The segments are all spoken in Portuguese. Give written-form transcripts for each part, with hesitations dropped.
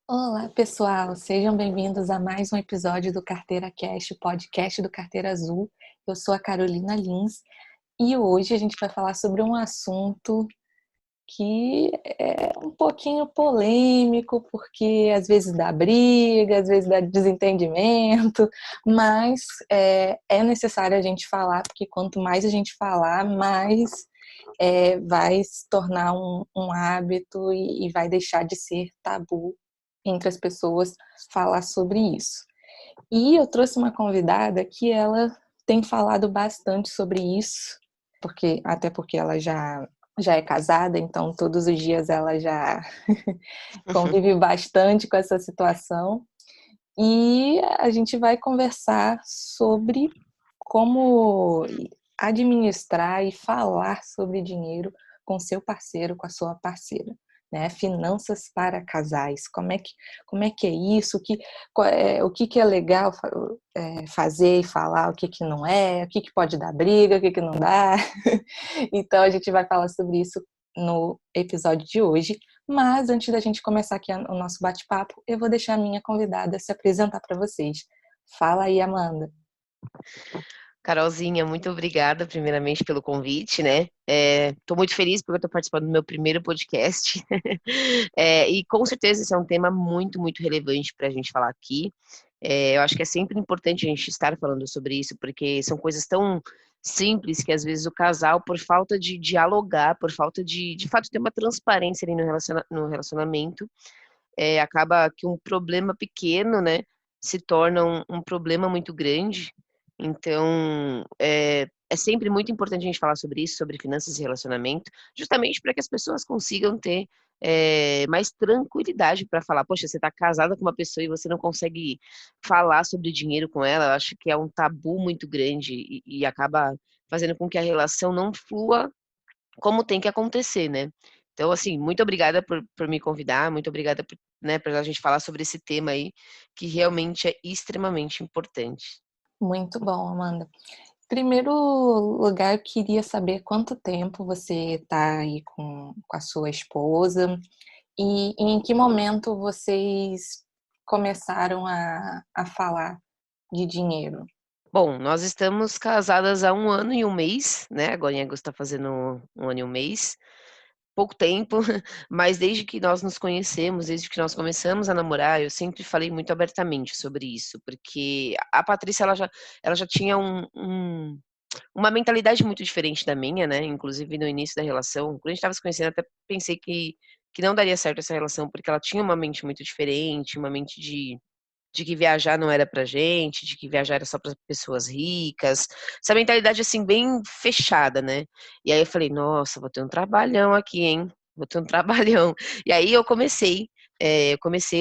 Olá, pessoal! Sejam bem-vindos a mais um episódio do Carteira Cast, o podcast do Carteira Azul. Eu sou a Carolina Lins e hoje a gente vai falar sobre um assunto que é um pouquinho polêmico, porque às vezes dá briga, às vezes dá desentendimento, mas é necessário a gente falar, porque quanto mais a gente falar, mais vai se tornar um hábito e vai deixar de ser tabu entre as pessoas falar sobre isso. E eu trouxe uma convidada que ela tem falado bastante sobre isso, até porque ela já é casada, então todos os dias ela já convive bastante com essa situação. E a gente vai conversar sobre como administrar e falar sobre dinheiro com seu parceiro, com a sua parceira. Né? Finanças para casais. Como é que é isso? O que é legal fazer e falar, o que não é, o que pode dar briga, o que não dá. Então a gente vai falar sobre isso no episódio de hoje. Mas antes da gente começar aqui o nosso bate-papo, eu vou deixar a minha convidada se apresentar para vocês. Fala aí, Amanda. Carolzinha, muito obrigada, primeiramente, pelo convite, né? Estou muito feliz porque eu estou participando do meu primeiro podcast. E com certeza esse é um tema muito, muito relevante para a gente falar aqui. Eu acho que é sempre importante a gente estar falando sobre isso, porque são coisas tão simples que às vezes o casal, por falta de dialogar, por falta de fato ter uma transparência ali no relacionamento, acaba que um problema pequeno, né, se torna um problema muito grande. Então, é sempre muito importante a gente falar sobre isso, sobre finanças e relacionamento, justamente para que as pessoas consigam ter mais tranquilidade para falar. Poxa, você está casada com uma pessoa e você não consegue falar sobre dinheiro com ela, eu acho que é um tabu muito grande e acaba fazendo com que a relação não flua como tem que acontecer, né? Então, assim, muito obrigada por me convidar, muito obrigada por, né, a gente falar sobre esse tema aí, que realmente é extremamente importante. Muito bom, Amanda. Em primeiro lugar, eu queria saber quanto tempo você está aí com a sua esposa e em que momento vocês começaram a falar de dinheiro. Bom, nós estamos casadas há 1 ano e 1 mês, né? Agora em agosto está fazendo 1 ano e 1 mês. Pouco tempo, mas desde que nós nos conhecemos, desde que nós começamos a namorar, eu sempre falei muito abertamente sobre isso, porque a Patrícia ela já tinha uma mentalidade muito diferente da minha, né? Inclusive no início da relação, quando a gente estava se conhecendo, até pensei que não daria certo essa relação, porque ela tinha uma mente muito diferente, uma mente de que viajar não era pra gente, de que viajar era só para pessoas ricas, essa mentalidade assim bem fechada, né. E aí eu falei: "Nossa, vou ter um trabalhão aqui, hein, vou ter um trabalhão". E aí eu comecei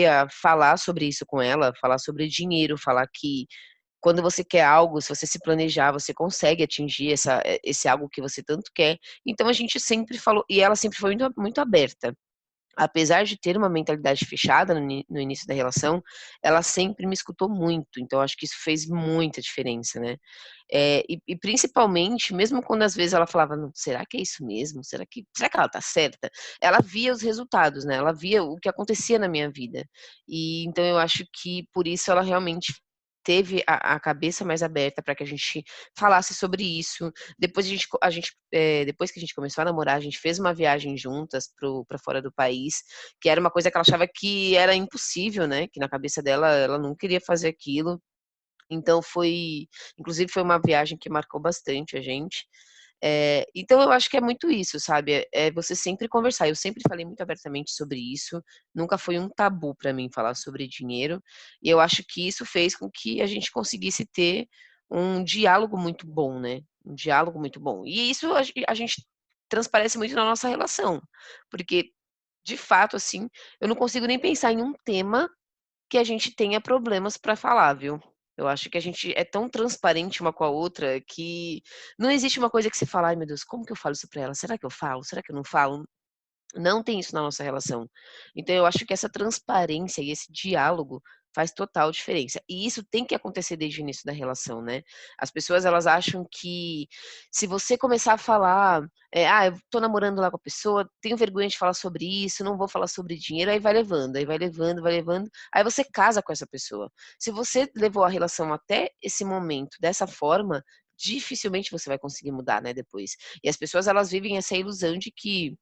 a falar sobre isso com ela, falar sobre dinheiro, falar que quando você quer algo, se você se planejar, você consegue atingir esse algo que você tanto quer. Então a gente sempre falou e ela sempre foi muito muito aberta. Apesar de ter uma mentalidade fechada no início da relação, ela sempre me escutou muito, então acho que isso fez muita diferença, né. E principalmente, mesmo quando às vezes ela falava: "Não, será que é isso mesmo? Será que ela tá certa?", ela via os resultados, né, ela via o que acontecia na minha vida. E então eu acho que por isso ela realmente teve a cabeça mais aberta para que a gente falasse sobre isso. Depois depois que a gente começou a namorar, a gente fez uma viagem juntas para fora do país, que era uma coisa que ela achava que era impossível, né, que na cabeça dela, ela não queria fazer aquilo. Então inclusive foi uma viagem que marcou bastante a gente. Então eu acho que é muito isso, sabe, é você sempre conversar. Eu sempre falei muito abertamente sobre isso, nunca foi um tabu para mim falar sobre dinheiro, e eu acho que isso fez com que a gente conseguisse ter um diálogo muito bom, né, um diálogo muito bom. E isso a gente transparece muito na nossa relação, porque, de fato, assim, eu não consigo nem pensar em um tema que a gente tenha problemas para falar, viu. Eu acho que a gente é tão transparente uma com a outra que não existe uma coisa que você fala: "Ai meu Deus, como que eu falo isso pra ela? Será que eu falo? Será que eu não falo?". Não tem isso na nossa relação. Então eu acho que essa transparência e esse diálogo faz total diferença. E isso tem que acontecer desde o início da relação, né? As pessoas, elas acham que se você começar a falar, eu tô namorando lá com a pessoa, tenho vergonha de falar sobre isso, não vou falar sobre dinheiro, aí vai levando, aí vai levando, vai levando, aí você casa com essa pessoa. Se você levou a relação até esse momento dessa forma, dificilmente você vai conseguir mudar, né, depois. E as pessoas, elas vivem essa ilusão de que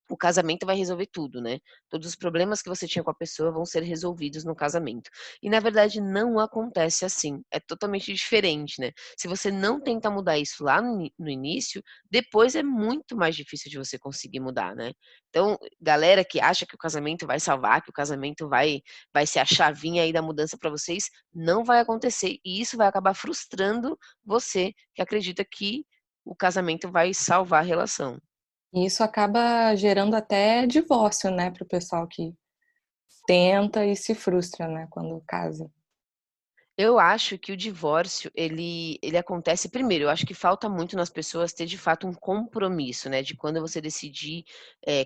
o casamento vai resolver tudo, né. Todos os problemas que você tinha com a pessoa vão ser resolvidos no casamento. E na verdade não acontece assim, é totalmente diferente, né. Se você não tenta mudar isso lá no início, depois é muito mais difícil de você conseguir mudar, né. Então, galera que acha que o casamento vai salvar, que o casamento vai ser a chavinha aí da mudança para vocês, não vai acontecer e isso vai acabar frustrando você, que acredita que o casamento vai salvar a relação. E isso acaba gerando até divórcio, né, para o pessoal que tenta e se frustra, né, quando casa. Eu acho que o divórcio, ele acontece primeiro, eu acho que falta muito nas pessoas ter de fato um compromisso, né, de quando você decidir,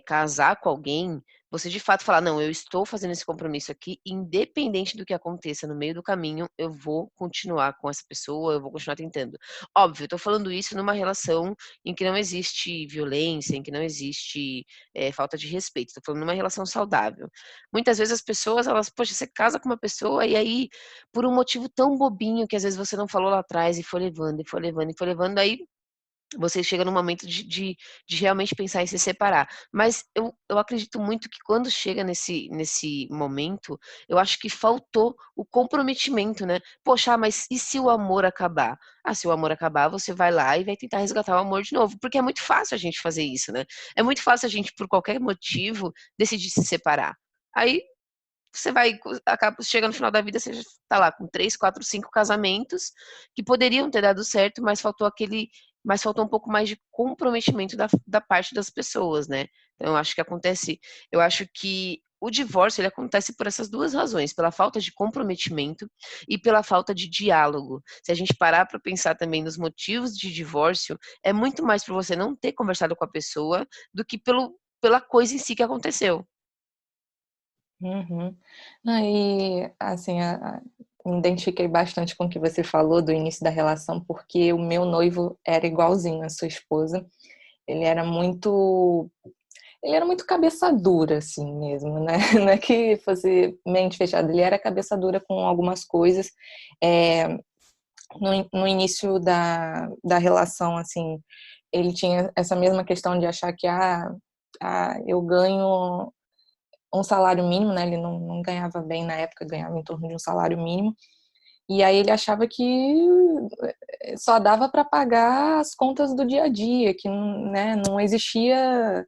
casar com alguém, você de fato falar: "Não, eu estou fazendo esse compromisso aqui, independente do que aconteça no meio do caminho, eu vou continuar com essa pessoa, eu vou continuar tentando". Óbvio, eu tô falando isso numa relação em que não existe violência, em que não existe, falta de respeito, tô falando numa relação saudável. Muitas vezes as pessoas elas poxa, você casa com uma pessoa e aí por um motivo tão bobinho que às vezes você não falou lá atrás e foi levando, e foi levando, e foi levando, aí você chega num momento de realmente pensar em se separar. Mas eu acredito muito que quando chega nesse momento, eu acho que faltou o comprometimento, né. Poxa, mas e se o amor acabar? Ah, se o amor acabar, você vai lá e vai tentar resgatar o amor de novo, porque é muito fácil a gente fazer isso, né. É muito fácil a gente, por qualquer motivo, decidir se separar. Aí você vai acaba chega no final da vida, você já tá lá com 3, 4, 5 casamentos, que poderiam ter dado certo, mas faltou um pouco mais de comprometimento da parte das pessoas, né. Então eu acho que o divórcio ele acontece por essas 2 razões, pela falta de comprometimento e pela falta de diálogo. Se a gente parar para pensar também nos motivos de divórcio, é muito mais por você não ter conversado com a pessoa, do que pela coisa em si que aconteceu. Uhum. Aí, assim, me identifiquei bastante com o que você falou do início da relação, porque o meu noivo era igualzinho à sua esposa. Ele era muito ele era muito cabeça dura, assim mesmo, né, não é que fosse mente fechada, ele era cabeça dura com algumas coisas. Eh, no início da relação, assim, ele tinha essa mesma questão de achar que: eu ganho um salário mínimo, né, ele não ganhava bem na época, ganhava em torno de um salário mínimo, e aí ele achava que só dava para pagar as contas do dia a dia, que né, não existia,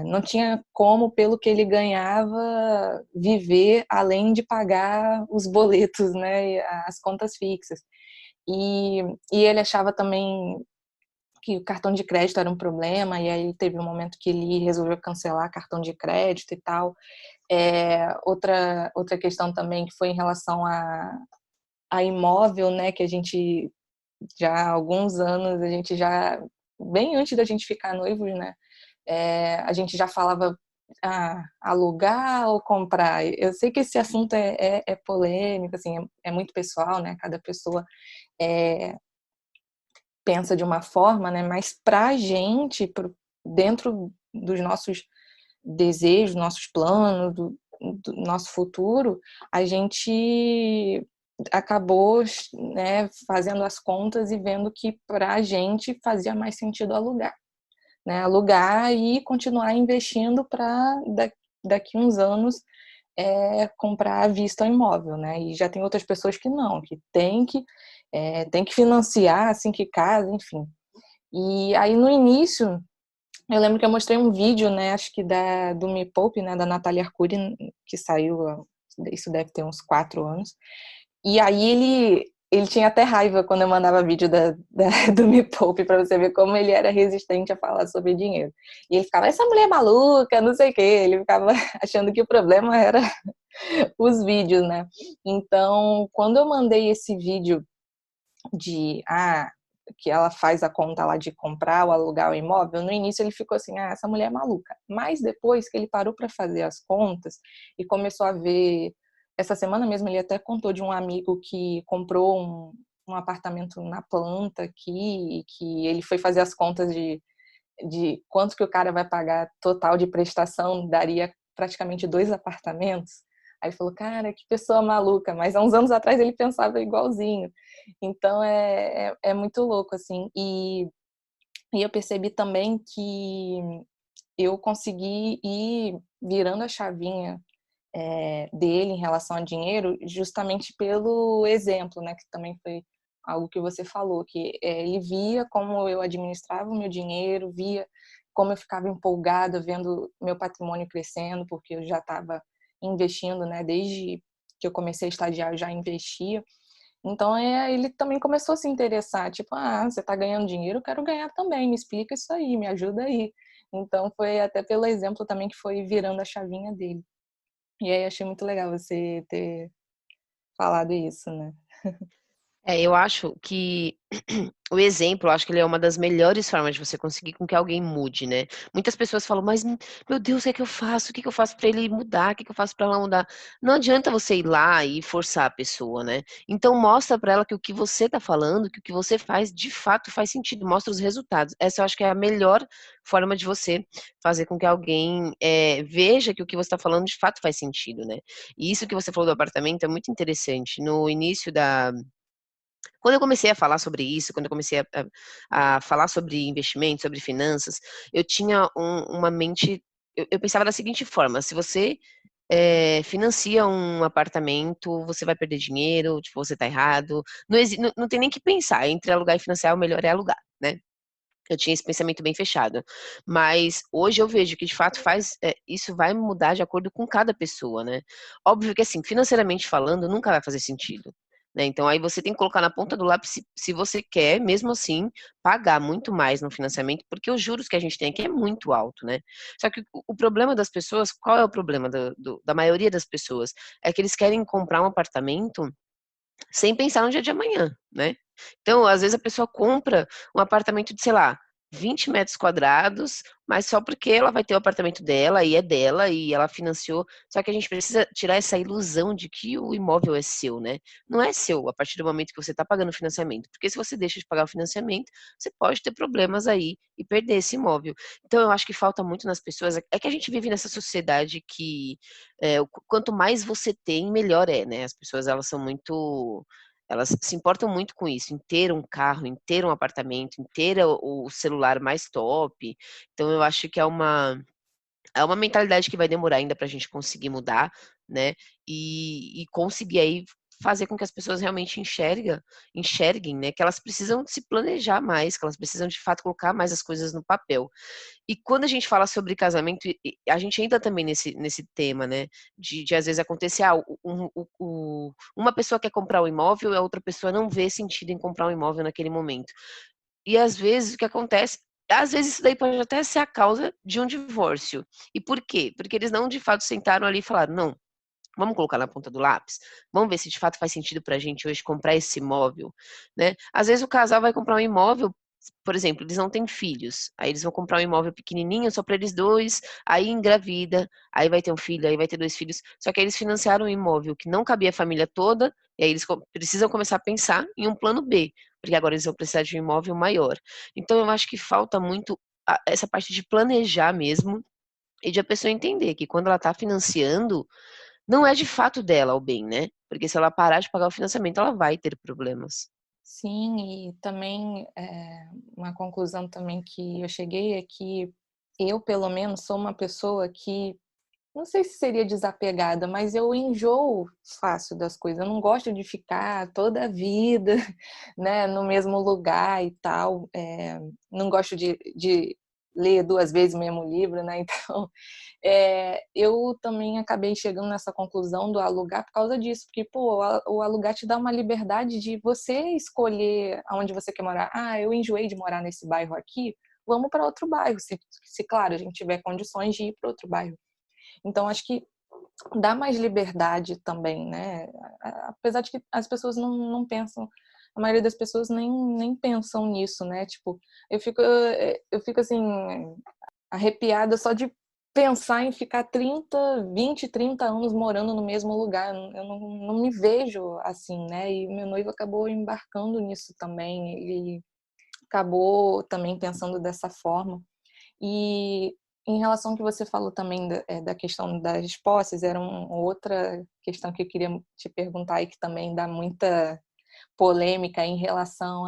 não tinha como, pelo que ele ganhava, viver além de pagar os boletos, né, e as contas fixas. E e ele achava também que o cartão de crédito era um problema, e aí teve um momento que ele resolveu cancelar cartão de crédito e tal. Outra questão também que foi em relação a imóvel, né, que a gente já há alguns anos, a gente já bem antes da gente ficar noivos, né, a gente já falava: alugar ou comprar?". Eu sei que esse assunto é polêmico, assim, é muito pessoal, né, cada pessoa, eh, pensa de uma forma, né, mas pra gente, dentro dos nossos desejos, nossos planos, do nosso futuro, a gente acabou, né, fazendo as contas e vendo que pra gente fazia mais sentido alugar, né, alugar e continuar investindo para daqui uns anos, comprar à vista o imóvel, né, e já tem outras pessoas que não, que tem que financiar assim que casa, enfim. E aí no início eu lembro que eu mostrei um vídeo, né, acho que do Me Poupe, né, da Natália Arcuri, que saiu, isso deve ter uns 4 anos. E aí ele tinha até raiva quando eu mandava vídeo do Me Poupe, pra você ver como ele era resistente a falar sobre dinheiro. E ele ficava: "Essa mulher é maluca, não sei o quê", ele ficava achando que o problema era os vídeos, né. Então, quando eu mandei esse vídeo de, que ela faz a conta lá de comprar ou alugar o imóvel, no início ele ficou assim: essa mulher é maluca". Mas depois que ele parou para fazer as contas e começou a ver essa semana mesmo ele até contou de um amigo que comprou um apartamento na planta aqui, e que ele foi fazer as contas de quanto que o cara vai pagar total de prestação, daria praticamente 2 apartamentos. Aí ele falou, cara, que pessoa maluca, mas há uns anos atrás ele pensava igualzinho. Então é muito louco, assim. E eu percebi também que eu consegui ir virando a chavinha dele em relação a dinheiro, justamente pelo exemplo, né, que também foi algo que você falou, que ele via como eu administrava o meu dinheiro, via como eu ficava empolgada vendo meu patrimônio crescendo, porque eu já estava investindo, né, desde que eu comecei a estagiar, eu já investia. Então, ele também começou a se interessar, tipo, você está ganhando dinheiro, eu quero ganhar também, me explica isso aí, me ajuda aí. Então, foi até pelo exemplo também que foi virando a chavinha dele. E aí achei muito legal você ter falado isso, né. Eu acho que o exemplo, eu acho que ele é uma das melhores formas de você conseguir com que alguém mude, né. Muitas pessoas falam: "Mas, meu Deus, o que é que eu faço? O que que eu faço para ele mudar? O que que eu faço para ela mudar?". Não adianta você ir lá e forçar a pessoa, né. Então mostra para ela que o que você está falando, que o que você faz, de fato faz sentido, mostra os resultados. Essa eu acho que é a melhor forma de você fazer com que alguém, veja que o que você está falando de fato faz sentido, né. E isso que você falou do apartamento é muito interessante. No início da Quando eu comecei a falar sobre isso, quando eu comecei a falar sobre investimento, sobre finanças, eu tinha uma mente, eu pensava da seguinte forma: se você, financia um apartamento, você vai perder dinheiro, tipo, você está errado, não tem nem que pensar, entre alugar e financiar, o melhor é alugar, né. Eu tinha esse pensamento bem fechado. Mas hoje eu vejo que de fato isso vai mudar de acordo com cada pessoa, né. Óbvio que, assim, financeiramente falando, nunca vai fazer sentido, né, então aí você tem que colocar na ponta do lápis se você quer, mesmo assim, pagar muito mais no financiamento, porque os juros que a gente tem aqui é muito alto, né. Só que o problema das pessoas, qual é o problema da maioria das pessoas? É que eles querem comprar um apartamento sem pensar no dia de amanhã, né. Então, às vezes, a pessoa compra um apartamento de, sei lá, 20 metros quadrados, mas só porque ela vai ter o apartamento dela e é dela e ela financiou, só que a gente precisa tirar essa ilusão de que o imóvel é seu, né. Não é seu a partir do momento que você está pagando o financiamento, porque se você deixa de pagar o financiamento, você pode ter problemas aí e perder esse imóvel. Então eu acho que falta muito nas pessoas é que a gente vive nessa sociedade que, quanto mais você tem, melhor é, né. As pessoas elas se importam muito com isso, em ter um carro, em ter um apartamento, em ter o celular mais top. Então eu acho que é uma mentalidade que vai demorar ainda para a gente conseguir mudar, né, e conseguir aí fazer com que as pessoas realmente enxerguem, né, que elas precisam se planejar mais, que elas precisam de fato colocar mais as coisas no papel. E quando a gente fala sobre casamento, a gente entra também nesse tema, né, de às vezes acontecer, uma pessoa quer comprar um imóvel e a outra pessoa não vê sentido em comprar um imóvel naquele momento. E às vezes o que acontece, às vezes isso daí pode até ser a causa de um divórcio. E por quê? Porque eles não de fato sentaram ali e falaram: "Não, vamos colocar na ponta do lápis? Vamos ver se de fato faz sentido para a gente hoje comprar esse imóvel", né. Às vezes o casal vai comprar um imóvel, por exemplo, eles não têm filhos, aí eles vão comprar um imóvel pequenininho só para eles 2, aí engravida, aí vai ter um filho, aí vai ter 2 filhos, só que aí eles financiaram um imóvel que não cabia a família toda, e aí eles precisam começar a pensar em um plano B, porque agora eles vão precisar de um imóvel maior. Então eu acho que falta muito essa parte de planejar mesmo, e de a pessoa entender que quando ela está financiando, não é de fato dela o bem, né, porque se ela parar de pagar o financiamento, ela vai ter problemas. Sim, e também, uma conclusão também que eu cheguei é que eu, pelo menos, sou uma pessoa que não sei se seria desapegada, mas eu enjoo fácil das coisas. Eu não gosto de ficar toda a vida, né, no mesmo lugar e tal. Não gosto de ler 2 vezes o mesmo livro, né, então, eu também acabei chegando nessa conclusão do alugar por causa disso, porque, pô, o alugar te dá uma liberdade de você escolher aonde você quer morar. "Ah, eu enjoei de morar nesse bairro aqui, vamos para outro bairro", se claro, a gente tiver condições de ir para outro bairro. Então acho que dá mais liberdade também, né, apesar de que as pessoas não pensam, a maioria das pessoas nem pensam nisso, né, tipo, eu fico assim, arrepiada só de pensar em ficar 30 anos morando no mesmo lugar. Eu não me vejo assim, né? E meu noivo acabou embarcando nisso também. Ele acabou também pensando dessa forma. E em relação ao que você falou também da questão das posses, era uma outra questão que eu queria te perguntar e que também dá muita polêmica em relação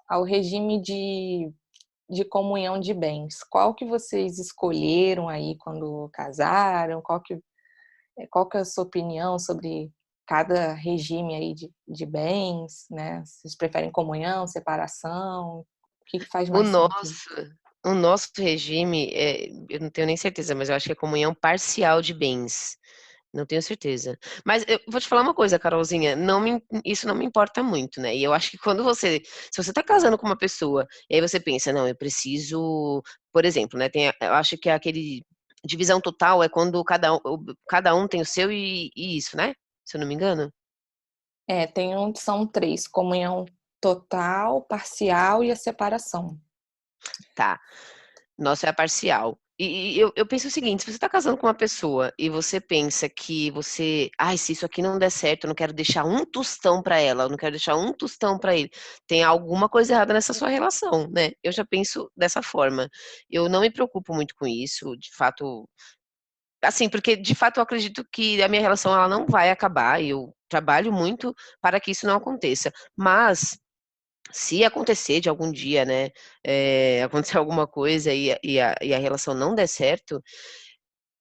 ao regime de comunhão de bens. Qual que vocês escolheram aí quando casaram? Qual que é a sua opinião sobre cada regime aí de bens, né? Vocês preferem comunhão, separação? O que faz O mais sentido? nosso o nosso regime, eu não tenho nem certeza, mas eu acho que é comunhão parcial de bens. Não tenho certeza. Mas eu vou te falar uma coisa, Carolzinha, isso não me importa muito, né? E eu acho que se você tá casando com uma pessoa, e aí você pensa, não, eu preciso, por exemplo, né? Eu acho que aquele divisão total é quando cada um tem o seu e isso, né? Se eu não me engano. São três: comunhão total, parcial e a separação. Tá. Nossa, é a parcial. E eu penso o seguinte, se você está casando com uma pessoa e você pensa que ai, se isso aqui não der certo, eu não quero deixar um tostão para ela, eu não quero deixar um tostão para ele, tem alguma coisa errada nessa sua relação, né? Eu já penso dessa forma. Eu não me preocupo muito com isso, de fato, assim, porque de fato eu acredito que a minha relação ela não vai acabar, e eu trabalho muito para que isso não aconteça. Mas se acontecer de algum dia, né, acontecer alguma coisa e a relação não der certo,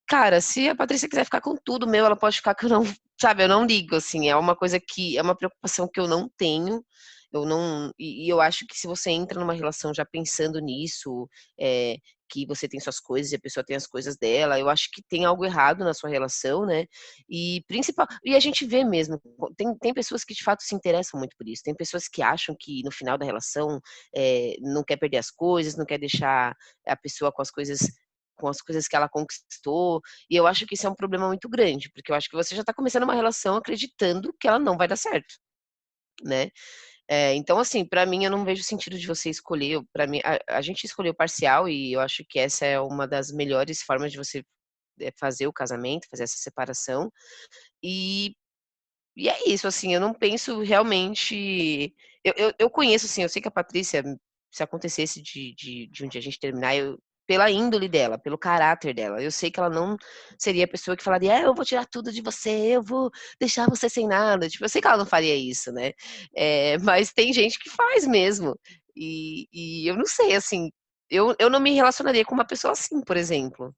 cara, se a Patrícia quiser ficar com tudo meu, ela pode ficar que eu não, sabe, eu não ligo, assim, é uma coisa que é uma preocupação que eu não tenho, eu não, e eu acho que se você entra numa relação já pensando nisso, que você tem suas coisas e a pessoa tem as coisas dela, eu acho que tem algo errado na sua relação, né? E a gente vê mesmo, tem pessoas que de fato se interessam muito por isso, tem pessoas que acham que no final da relação não quer perder as coisas, não quer deixar a pessoa com as coisas que ela conquistou, e eu acho que isso é um problema muito grande, porque eu acho que você já está começando uma relação acreditando que ela não vai dar certo, né? Então, assim, para mim, eu não vejo sentido de você escolher. Para mim, a gente escolheu parcial e eu acho que essa é uma das melhores formas de você fazer o casamento, fazer essa separação. E, e é isso, assim, eu não penso realmente. Eu conheço, assim, eu sei que a Patrícia, se acontecesse de um dia a gente terminar, pela índole dela, pelo caráter dela, eu sei que ela não seria a pessoa que falaria, eu vou tirar tudo de você, eu vou deixar você sem nada. Tipo, eu sei que ela não faria isso, né? Mas tem gente que faz mesmo. E eu não sei, assim, eu não me relacionaria com uma pessoa assim, por exemplo,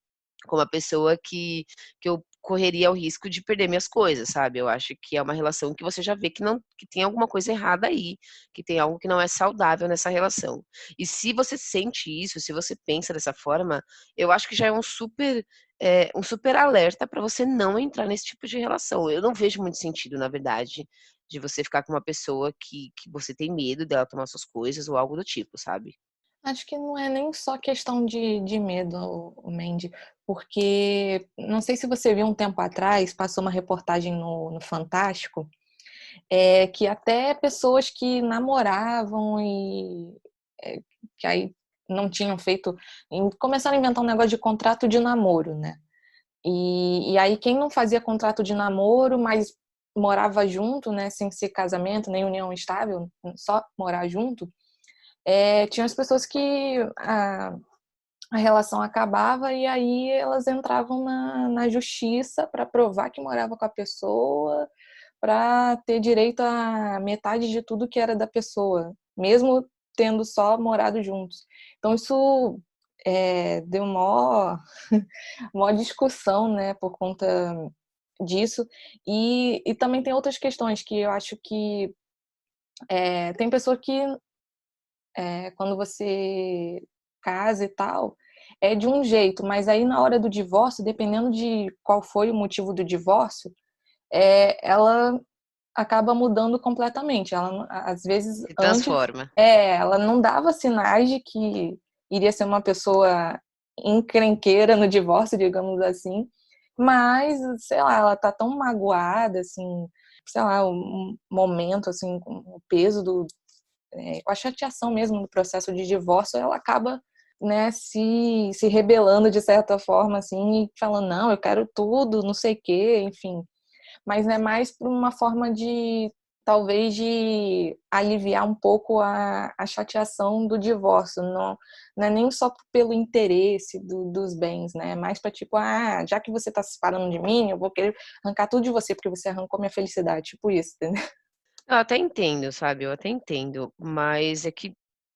com uma pessoa que eu correria o risco de perder minhas coisas, sabe? Eu acho que é uma relação que você já vê que tem alguma coisa errada aí, que tem algo que não é saudável nessa relação. E se você sente isso, se você pensa dessa forma, eu acho que já é um super alerta para você não entrar nesse tipo de relação. Eu não vejo muito sentido, na verdade, de você ficar com uma pessoa que você tem medo dela tomar suas coisas ou algo do tipo, sabe? Acho que não é nem só questão de medo, o Mandy, porque não sei se você viu um tempo atrás, passou uma reportagem no Fantástico, que até pessoas que namoravam é, que aí não tinham feito, começaram a inventar um negócio de contrato de namoro, né? E aí quem não fazia contrato de namoro, mas morava junto, né, sem ser casamento, nem união estável, só morar junto, tinha as pessoas que a relação acabava e aí elas entravam na justiça para provar que morava com a pessoa, para ter direito a metade de tudo que era da pessoa, mesmo tendo só morado juntos. Então isso deu mó discussão, né, por conta disso. E também tem outras questões que eu acho que tem pessoa que quando você casa e tal, é de um jeito, mas aí na hora do divórcio, dependendo de qual foi o motivo do divórcio, ela acaba mudando completamente. Ela, às vezes, Se antes, transforma. ela não dava sinais de que iria ser uma pessoa encrenqueira no divórcio, digamos assim, mas, sei lá, ela tá tão magoada, assim, sei lá, um momento, assim, com o peso com a chateação mesmo do processo de divórcio, ela acaba né, se rebelando de certa forma, assim, e falando, não, eu quero tudo, não sei o quê, enfim. Mas é mais por uma forma de, talvez, de aliviar um pouco a chateação do divórcio. Não, não é nem só pelo interesse dos bens, né? É mais para tipo, já que você tá se separando de mim, eu vou querer arrancar tudo de você, porque você arrancou minha felicidade. Tipo isso, entendeu? Eu até entendo, sabe, eu até entendo, mas é que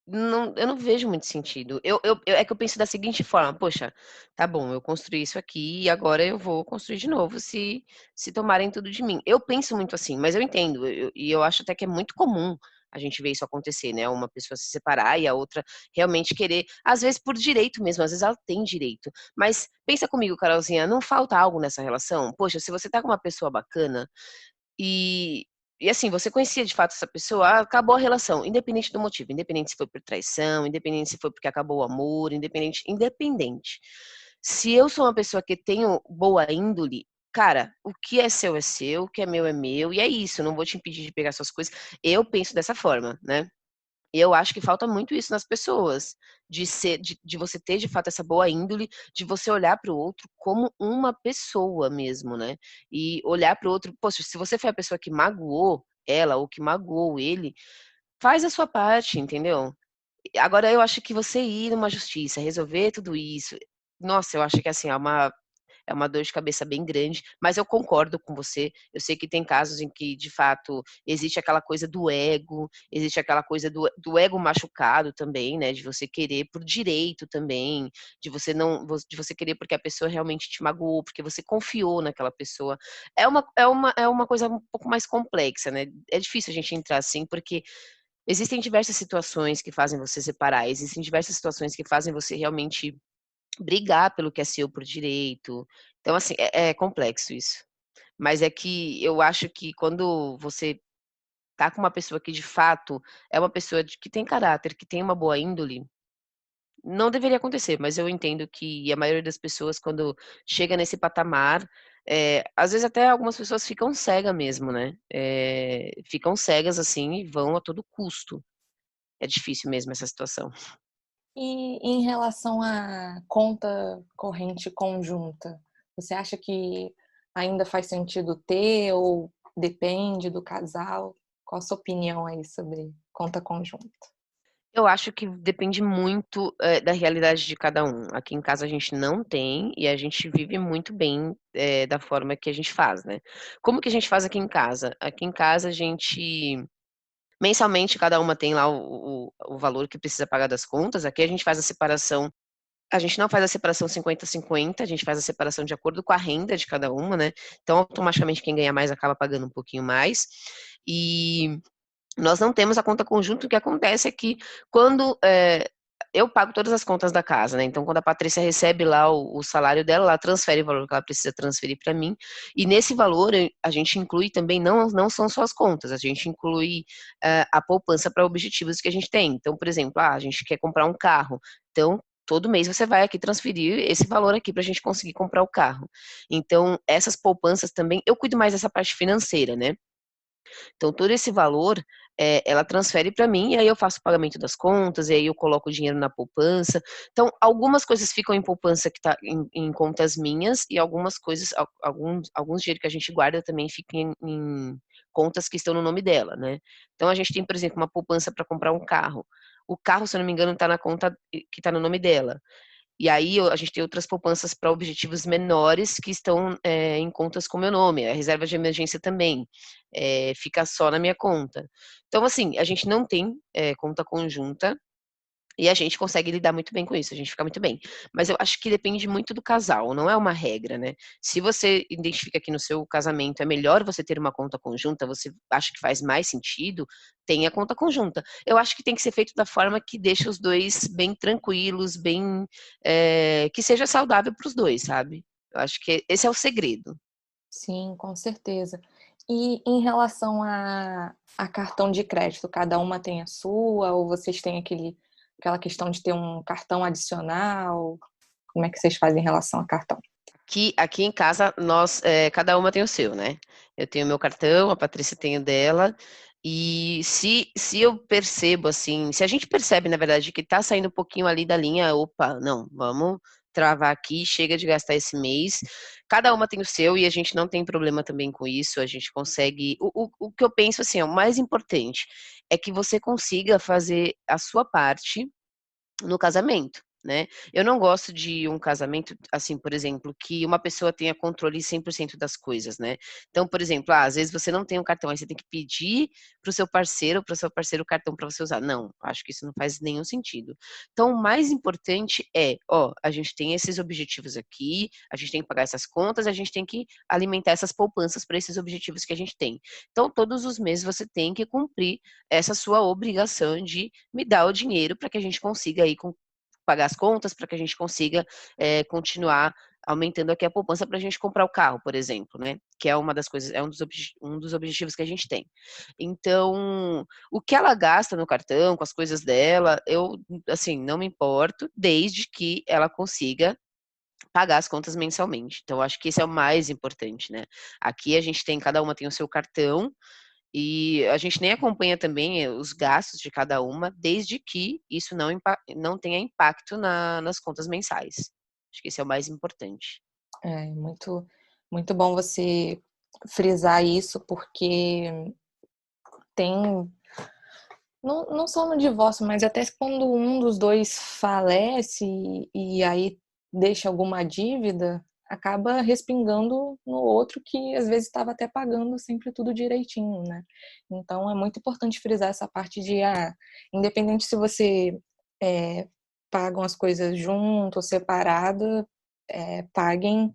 eu não vejo muito sentido. É que eu penso da seguinte forma: "Poxa, tá bom, eu construí isso aqui e agora eu vou construir de novo se tomarem tudo de mim". Eu penso muito assim, mas eu entendo, eu acho até que é muito comum a gente ver isso acontecer, né, uma pessoa se separar e a outra realmente querer, às vezes por direito mesmo, às vezes ela tem direito. Mas pensa comigo, Carolzinha, não falta algo nessa relação? Poxa, se você tá com uma pessoa bacana e assim, você conhecia de fato essa pessoa, acabou a relação, independente do motivo, independente se foi por traição, independente se foi porque acabou o amor, independente. Se eu sou uma pessoa que tenho boa índole, cara, o que é seu, o que é meu, e é isso, eu não vou te impedir de pegar suas coisas. Eu penso dessa forma, né. E eu acho que falta muito isso nas pessoas, de você ter de fato essa boa índole, de você olhar para o outro como uma pessoa mesmo, né. E olhar para o outro, poxa, se você foi a pessoa que magoou ela ou que magoou ele, faz a sua parte, entendeu. Agora eu acho que você ir numa justiça, resolver tudo isso, nossa, eu acho que assim, é uma dor de cabeça bem grande, mas eu concordo com você. Eu sei que tem casos em que, de fato, existe aquela coisa do ego, existe aquela coisa do ego machucado também, né, de você querer por direito também, de você não de você querer porque a pessoa realmente te magoou, porque você confiou naquela pessoa. É uma coisa um pouco mais complexa, né. É difícil a gente entrar assim, porque existem diversas situações que fazem você separar, existem diversas situações que fazem você realmente brigar pelo que é seu por direito. Então, assim, é complexo isso. Mas é que eu acho que quando você tá com uma pessoa que de fato é uma pessoa que tem caráter, que tem uma boa índole, não deveria acontecer, mas eu entendo que a maioria das pessoas quando chega nesse patamar, às vezes até algumas pessoas ficam cega mesmo, né, ficam cegas, assim, e vão a todo custo. É difícil mesmo essa situação. E em relação à conta corrente conjunta, você acha que ainda faz sentido ter ou depende do casal? Qual a sua opinião aí sobre conta conjunta? Eu acho que depende muito, da realidade de cada um. Aqui em casa a gente não tem e a gente vive muito bem, da forma que a gente faz, né. Como que a gente faz aqui em casa? Aqui em casa a gente mensalmente cada uma tem lá o valor que precisa pagar das contas. Aqui a gente faz a separação, a gente não faz a separação 50-50, a gente faz a separação de acordo com a renda de cada uma, né. Então automaticamente quem ganha mais acaba pagando um pouquinho mais. E nós não temos a conta conjunta. O que acontece é que quando, eu pago todas as contas da casa, né, então quando a Patrícia recebe lá o salário dela, ela transfere o valor que ela precisa transferir para mim, e nesse valor a gente inclui também, não são só as contas, a gente inclui, a poupança para objetivos que a gente tem. Então, por exemplo, a gente quer comprar um carro, então todo mês você vai aqui transferir esse valor aqui para a gente conseguir comprar o carro. Então essas poupanças também eu cuido mais dessa parte financeira, né. Então todo esse valor, ela transfere para mim e aí eu faço o pagamento das contas, e aí eu coloco o dinheiro na poupança. Então algumas coisas ficam em poupança que tá em contas minhas e algumas coisas alguns dinheiro que a gente guarda também fica em contas que estão no nome dela, né. Então a gente tem, por exemplo, uma poupança para comprar um carro. O carro, se eu não me engano, está na conta que está no nome dela. E aí a gente tem outras poupanças para objetivos menores que estão, em contas com meu nome, a reserva de emergência também, fica só na minha conta. Então assim, a gente não tem, conta conjunta, e a gente consegue lidar muito bem com isso, a gente fica muito bem. Mas eu acho que depende muito do casal, não é uma regra, né. Se você identifica que no seu casamento é melhor você ter uma conta conjunta, você acha que faz mais sentido, tenha conta conjunta. Eu acho que tem que ser feito da forma que deixa os 2 bem tranquilos, bem, que seja saudável para os 2, sabe. Eu acho que esse é o segredo. Sim, com certeza. E em relação a cartão de crédito, cada uma tem a sua ou vocês têm aquela questão de ter um cartão adicional? Como é que vocês fazem em relação a cartão? Aqui em casa nós, cada uma tem o seu, né. Eu tenho o meu cartão, a Patrícia tem o dela, E se eu percebo, assim, se a gente percebe, na verdade, que tá saindo um pouquinho ali da linha, opa, não, vamos travar aqui, chega de gastar esse mês. Cada uma tem o seu e a gente não tem problema também com isso, a gente consegue. O que eu penso, assim, o mais importante é que você consiga fazer a sua parte no casamento, né. Eu não gosto de um casamento, assim, por exemplo, que uma pessoa tenha controle 100% das coisas, né. Então, por exemplo, às vezes você não tem um cartão, aí você tem que pedir para o seu parceiro o cartão para você usar. Não, acho que isso não faz nenhum sentido. Então o mais importante é: "Ó, a gente tem esses objetivos aqui, a gente tem que pagar essas contas, a gente tem que alimentar essas poupanças para esses objetivos que a gente tem. Então todos os meses você tem que cumprir essa sua obrigação de me dar o dinheiro para que a gente consiga aí pagar as contas, para que a gente consiga, continuar aumentando aqui a poupança para a gente comprar o carro, por exemplo, né, que é uma das coisas, é um dos objetivos que a gente tem. Então, o que ela gasta no cartão, com as coisas dela, eu, assim, não me importo, desde que ela consiga pagar as contas mensalmente. Então, acho que esse é o mais importante, né. Aqui a gente tem, cada uma tem o seu cartão, e a gente nem acompanha também, os gastos de cada uma, desde que isso não tenha impacto nas contas mensais. Acho que esse é o mais importante. É muito bom você frisar isso, porque tem não só no divórcio, mas até quando um dos 2 falece e aí deixa alguma dívida, acaba respingando no outro que às vezes estava até pagando sempre tudo direitinho, né. Então é muito importante frisar essa parte de, independente se você, eh, pagam as coisas junto ou separada, paguem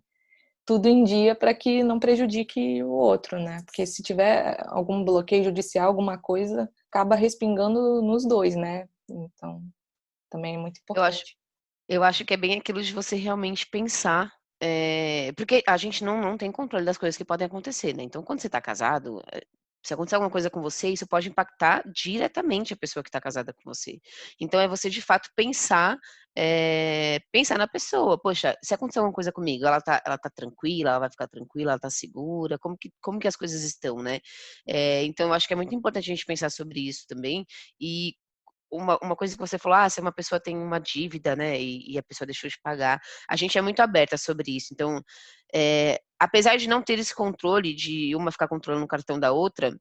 tudo em dia para que não prejudique o outro, né, porque se tiver algum bloqueio judicial, alguma coisa, acaba respingando nos 2, né, então também é muito Eu acho importante. eu acho que é bem aquilo de você realmente pensar, porque a gente não tem controle das coisas que podem acontecer, né, então quando você está casado, se acontecer alguma coisa com você, isso pode impactar diretamente a pessoa que está casada com você. Então é você de fato pensar, pensar na pessoa: "Poxa, se acontecer alguma coisa comigo, ela tá tranquila, ela vai ficar tranquila, ela tá segura, como que as coisas estão, né?". Então eu acho que é muito importante a gente pensar sobre isso também, e uma coisa que você falou, se uma pessoa tem uma dívida, né, e a pessoa deixou de pagar, a gente é muito aberta sobre isso. Então, apesar de não ter esse controle de uma ficar controlando o cartão da outra,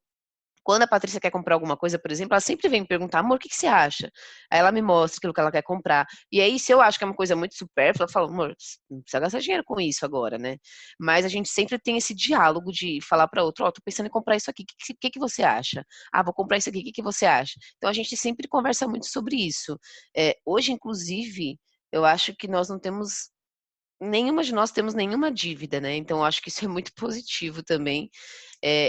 quando a Patrícia quer comprar alguma coisa, por exemplo, ela sempre vem me perguntar: "Amor, o que que você acha?". Aí ela me mostra aquilo que ela quer comprar. E aí, se eu acho que é uma coisa muito supérflua, eu falo: "Amor, não precisa gastar dinheiro com isso agora, né". Mas a gente sempre tem esse diálogo de falar pra outra: "Ó, tô pensando em comprar isso aqui, que você acha? Ah, vou comprar isso aqui, que você acha?". Então a gente sempre conversa muito sobre isso. Hoje, inclusive, eu acho que nós não temos, nenhuma de nós temos nenhuma dívida, né, então eu acho que isso é muito positivo também.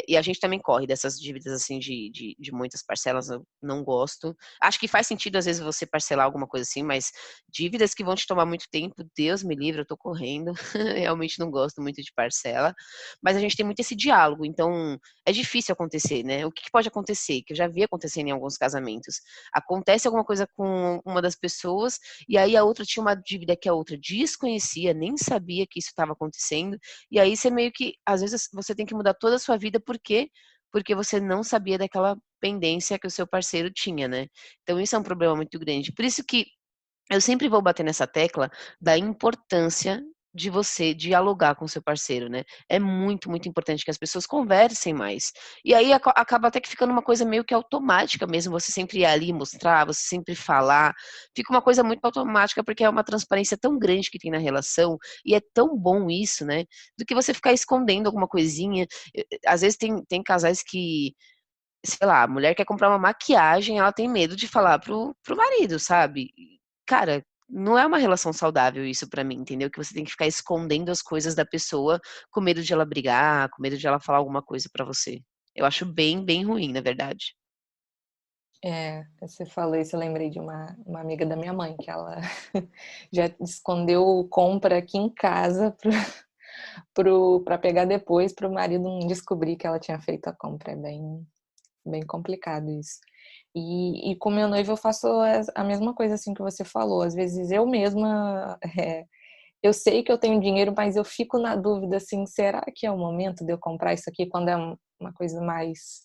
E a gente também corre dessas dívidas, assim, de muitas parcelas, eu não gosto. Acho que faz sentido, às vezes, você parcelar alguma coisa assim, mas dívidas que vão te tomar muito tempo, Deus me livre, eu tô correndo. Realmente não gosto muito de parcela, mas a gente tem muito esse diálogo, então é difícil acontecer, né. O que que pode acontecer, que eu já vi acontecendo em alguns casamentos, acontece alguma coisa com uma das pessoas, e aí a outra tinha uma dívida que a outra desconhecia, nem sabia que isso estava acontecendo, e aí você meio que, às vezes, você tem que mudar toda a sua vida, por quê? Porque você não sabia daquela pendência que o seu parceiro tinha, né. Então isso é um problema muito grande. Por isso que eu sempre vou bater nessa tecla da importância de você dialogar com o seu parceiro, né. É muito, muito importante que as pessoas conversem mais. E aí acaba até que ficando uma coisa meio que automática mesmo, você sempre ir ali mostrar, você sempre falar, fica uma coisa muito automática, porque é uma transparência tão grande que tem na relação, e é tão bom isso, né, do que você ficar escondendo alguma coisinha. Às vezes tem casais que, sei lá, a mulher quer comprar uma maquiagem, ela tem medo de falar para o marido, sabe. E, cara, não é uma relação saudável isso pra mim, entendeu, que você tem que ficar escondendo as coisas da pessoa, com medo de ela brigar, com medo de ela falar alguma coisa pra você. Eu acho bem, bem ruim, na verdade. É, você falou isso, eu lembrei de uma amiga da minha mãe, que ela já escondeu compra aqui em casa para pegar depois, para o marido não descobrir que ela tinha feito a compra, é bem complicado isso. E com meu noivo eu faço a mesma coisa, assim, que você falou, às vezes eu mesma, eu sei que eu tenho dinheiro, mas eu fico na dúvida, assim, será que é o momento de eu comprar isso aqui quando é uma coisa mais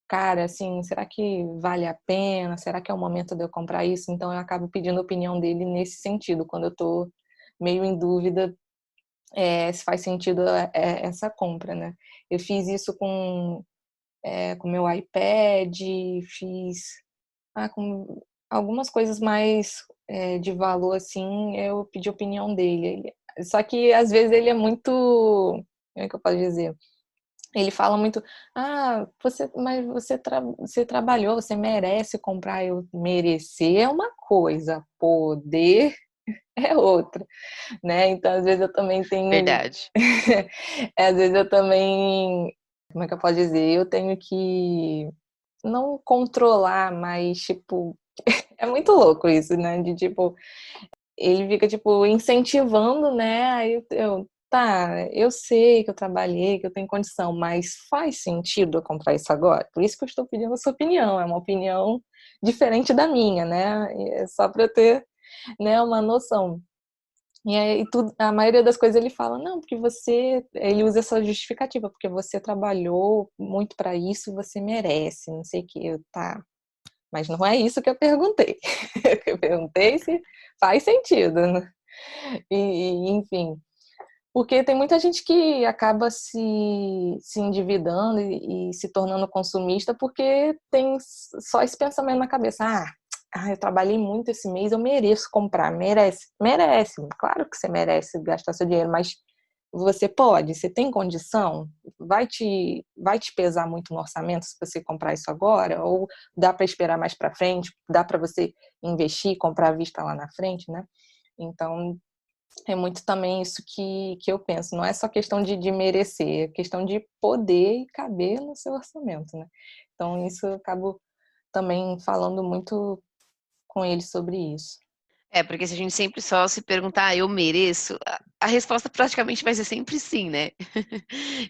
cara, assim, será que vale a pena? Será que é o momento de eu comprar isso? Então eu acabo pedindo a opinião dele nesse sentido, quando eu tô meio em dúvida, se faz sentido essa compra, né? Eu fiz isso com meu iPad, fiz com algumas coisas mais de valor, assim, eu pedi a opinião dele. Só que às vezes ele é muito, como é que eu posso dizer? Ele fala muito, mas você trabalhou, você merece comprar. Eu merecer é uma coisa, poder é outra, né? Então, às vezes eu também tenho, Verdade. às vezes eu também, como é que eu posso dizer? Eu tenho que não controlar, mas tipo, é muito louco isso, né? De tipo, ele fica, tipo, incentivando, né? Aí tá, eu sei que eu trabalhei, que eu tenho condição, mas faz sentido eu comprar isso agora? Por isso que eu estou pedindo a sua opinião, é uma opinião diferente da minha, né? É só para eu ter, né, uma noção. E aí, a maioria das coisas ele fala, não, porque ele usa essa justificativa, porque você trabalhou muito para isso, você merece, não sei o que, tá. Mas não é isso que eu perguntei. Eu perguntei se faz sentido, né? Enfim, porque tem muita gente que acaba se endividando e se tornando consumista porque tem só esse pensamento na cabeça. Eu trabalhei muito esse mês, eu mereço comprar. Merece. Merece. Claro que você merece gastar seu dinheiro, mas você tem condição? Vai te pesar muito no orçamento se você comprar isso agora? Ou dá para esperar mais para frente? Dá para você investir, comprar à vista lá na frente, né? Então, é muito também isso que eu penso. Não é só questão de merecer, é questão de poder e caber no seu orçamento, né? Então, isso eu acabo também falando muito com ele sobre isso. É, porque se a gente sempre só se perguntar: "Eu mereço?", a resposta praticamente vai ser sempre sim, né.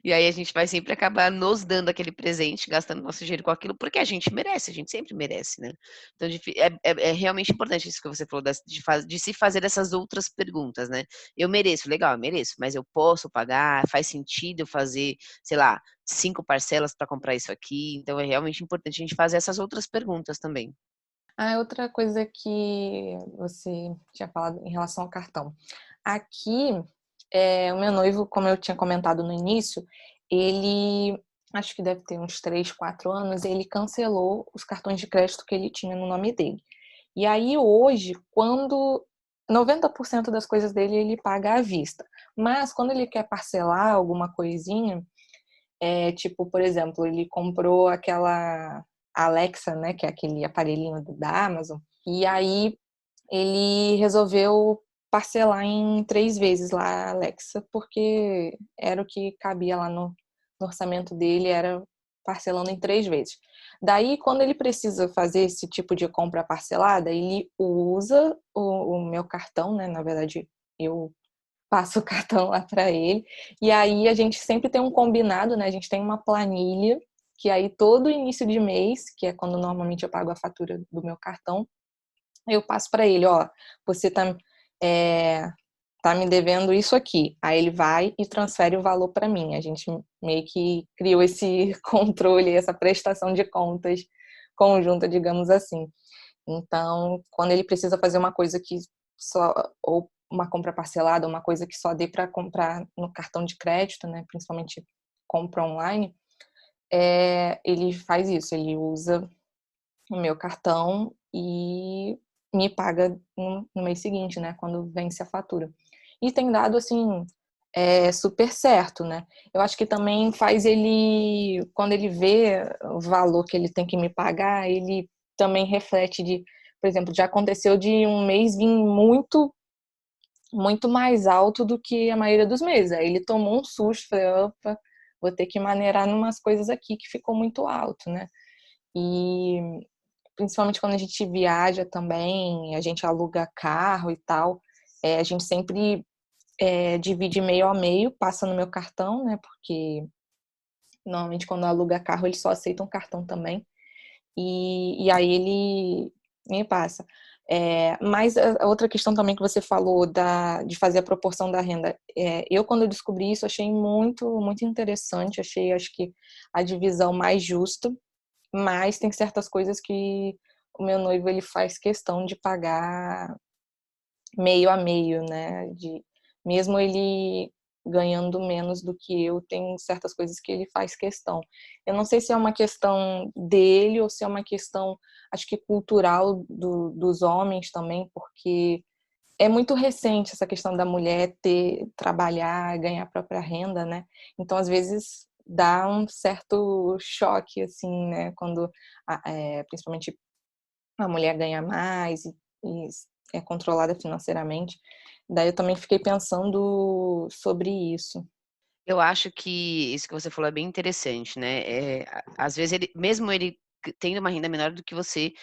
E aí a gente vai sempre acabar nos dando aquele presente, gastando nosso dinheiro com aquilo, porque a gente merece, a gente sempre merece, né. Então é realmente importante isso que você falou de se fazer essas outras perguntas, né. "Eu mereço", legal, eu mereço, mas eu posso pagar? Faz sentido eu fazer, sei lá, 5 parcelas para comprar isso aqui? Então é realmente importante a gente fazer essas outras perguntas também. Outra coisa que você tinha falado em relação ao cartão. Aqui, o meu noivo, como eu tinha comentado no início, ele, acho que deve ter uns 3, 4 anos, ele cancelou os cartões de crédito que ele tinha no nome dele. E aí hoje, quando 90% das coisas dele ele paga à vista, mas quando ele quer parcelar alguma coisinha, tipo, por exemplo, ele comprou aquela Alexa, né, que é aquele aparelhinho da Amazon, e aí ele resolveu parcelar em 3 vezes lá a Alexa, porque era o que cabia lá no orçamento dele, era parcelando em 3 vezes. Daí, quando ele precisa fazer esse tipo de compra parcelada, ele usa o meu cartão, né, na verdade, eu passo o cartão lá para ele, e aí a gente sempre tem um combinado, né, a gente tem uma planilha, que aí todo início de mês, que é quando normalmente eu pago a fatura do meu cartão, eu passo para ele, ó, você é, tá me devendo isso aqui. Aí ele vai e transfere o valor para mim. A gente meio que criou esse controle, essa prestação de contas conjunta, digamos assim. Então, quando ele precisa fazer uma coisa que só, ou uma compra parcelada, uma coisa que só dê para comprar no cartão de crédito, né, principalmente compra online, ele faz isso, ele usa o meu cartão e me paga no mês seguinte, né, quando vence a fatura. E tem dado, assim, super certo, né. Eu acho que também faz ele, quando ele vê o valor que ele tem que me pagar, ele também reflete por exemplo, já aconteceu de um mês vir muito, muito mais alto do que a maioria dos meses. Aí ele tomou um susto, falei: "Opa, vou ter que maneirar numas coisas aqui que ficou muito alto", né. E principalmente quando a gente viaja também, a gente aluga carro e tal, a gente sempre divide meio a meio, passa no meu cartão, né? Porque normalmente quando aluga carro eles só aceitam cartão também. E aí ele me passa. Mas a outra questão também que você falou de fazer a proporção da renda, eu quando eu descobri isso achei muito, muito interessante, achei acho que a divisão mais justa. mas tem certas coisas que o meu noivo ele faz questão de pagar meio a meio, né? Mesmo ele ganhando menos do que eu, tem certas coisas que ele faz questão. Eu não sei se é uma questão dele ou se é uma questão, acho que cultural dos homens também, porque é muito recente essa questão da mulher trabalhar, ganhar a própria renda, né? Então, às vezes, dá um certo choque, assim, né? Quando, principalmente, a mulher ganha mais e é controlada financeiramente. Daí eu também fiquei pensando sobre isso. Eu acho que isso que você falou é bem interessante, né, às vezes ele mesmo ele tendo uma renda menor do que você,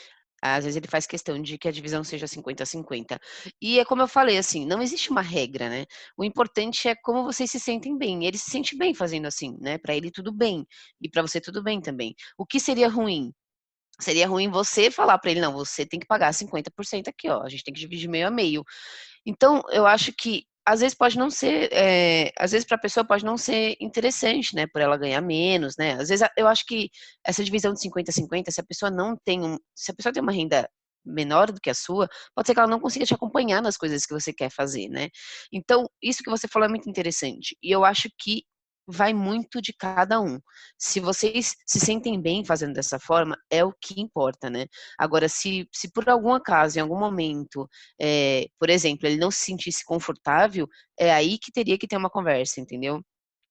às vezes ele faz questão de que a divisão seja 50-50. E é como eu falei, assim, não existe uma regra, né, o importante é como vocês se sentem bem, ele se sente bem fazendo assim, né, pra ele tudo bem, e pra você tudo bem também. O que seria ruim? Seria ruim você falar pra ele: "Não, você tem que pagar 50% aqui ó, a gente tem que dividir meio a meio". Então, eu acho que às vezes pode não ser, às vezes para a pessoa pode não ser interessante, né, por ela ganhar menos, né. Às vezes eu acho que essa divisão de 50-50, se a pessoa tem uma renda menor do que a sua, pode ser que ela não consiga te acompanhar nas coisas que você quer fazer, né. Então, isso que você falou é muito interessante, e eu acho que vai muito de cada um. Se vocês se sentem bem fazendo dessa forma, é o que importa, né. Agora se por algum acaso, em algum momento, por exemplo, ele não se sentisse confortável, é aí que teria que ter uma conversa, entendeu?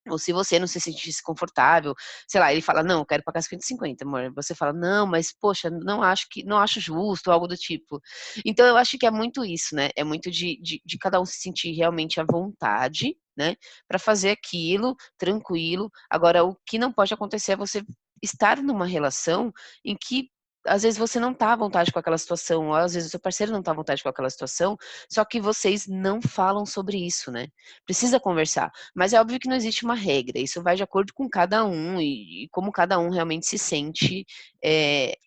Ou se você não se sentisse confortável, sei lá, ele fala: "Não, eu quero pagar 50-50, amor". Você fala: "Não, mas poxa, não acho justo", algo do tipo. Então eu acho que é muito isso, né, é muito de cada um se sentir realmente à vontade, né, pra fazer aquilo tranquilo. Agora o que não pode acontecer é você estar numa relação em que às vezes você não tá à vontade com aquela situação, ou às vezes o seu parceiro não tá à vontade com aquela situação, só que vocês não falam sobre isso, né. Precisa conversar. Mas é óbvio que não existe uma regra, isso vai de acordo com cada um e como cada um realmente se sente,